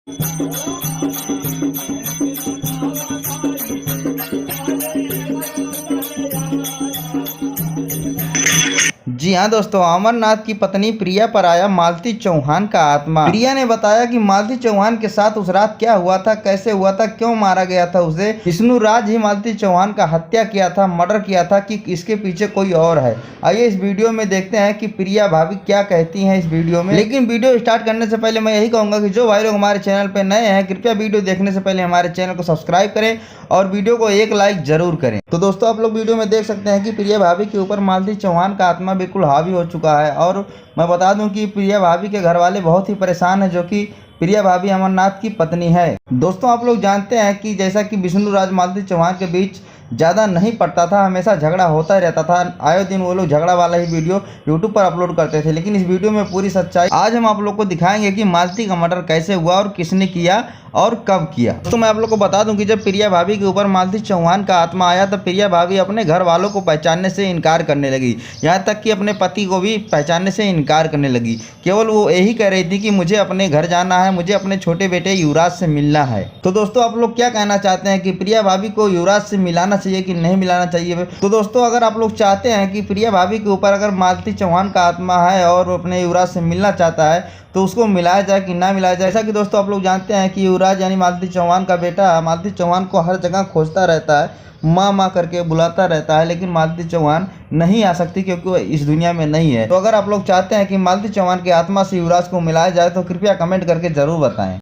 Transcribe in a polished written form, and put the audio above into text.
जी हाँ दोस्तों, अमरनाथ की पत्नी प्रिया पर आया मालती चौहान का आत्मा। प्रिया ने बताया कि मालती चौहान के साथ उस रात क्या हुआ था, कैसे हुआ था, क्यों मारा गया था उसे। विष्णु राज ही मालती चौहान का हत्या किया था, मर्डर किया था कि इसके पीछे कोई और है। आइए इस वीडियो में देखते हैं कि प्रिया भाभी क्या कहती हैं इस वीडियो में। लेकिन वीडियो स्टार्ट करने से पहले मैं यही कहूँगा कि जो भाई लोग हमारे चैनल पर नए हैं, कृपया वीडियो देखने से पहले हमारे चैनल को सब्सक्राइब करें और वीडियो को एक लाइक जरूर करें। तो दोस्तों, आप लोग वीडियो में देख सकते हैं कि प्रिया भाभी के ऊपर मालती चौहान का आत्मा बिल्कुल हावी हो चुका है। और मैं बता दूं कि प्रिया भाभी के घर वाले बहुत ही परेशान हैं, जो कि प्रिया भाभी अमरनाथ की पत्नी है। दोस्तों, आप लोग जानते हैं कि जैसा कि विष्णु राज मालती चौहान के बीच ज़्यादा नहीं पड़ता था, हमेशा झगड़ा होता ही रहता था। आए दिन वो लोग झगड़ा वाला ही वीडियो यूट्यूब पर अपलोड करते थे। लेकिन इस वीडियो में पूरी सच्चाई आज हम आप लोग को दिखाएंगे कि मालती का मर्डर कैसे हुआ और किसने किया और कब किया। तो मैं आप लोग को बता दूं कि जब प्रिया भाभी के ऊपर मालती चौहान का आत्मा आया तब प्रिया भाभी अपने घर वालों को पहचानने से इनकार करने लगी, यहाँ तक कि अपने पति को भी पहचानने से इनकार करने लगी। केवल वो यही कह रही थी कि मुझे अपने घर जाना है, मुझे अपने छोटे बेटे युवराज से मिलना है। तो दोस्तों, आप लोग क्या कहना चाहते हैं कि प्रिया भाभी को युवराज से मिलाना चाहिए कि नहीं मिलाना चाहिए? तो दोस्तों, अगर आप लोग चाहते हैं कि प्रिया भाभी के ऊपर अगर मालती चौहान का आत्मा है और अपने युवराज से मिलना चाहता है तो उसको मिलाया जाए कि ना मिलाया जाए। जैसा कि दोस्तों आप लोग जानते हैं कि युवराज यानी मालती चौहान का बेटा मालती चौहान को हर जगह खोजता रहता है, माँ माँ करके बुलाता रहता है, लेकिन मालती चौहान नहीं आ सकती क्योंकि वो इस दुनिया में नहीं है। तो अगर आप लोग चाहते हैं कि मालती चौहान की आत्मा से युवराज को मिलाया जाए तो कृपया कमेंट करके जरूर बताएं।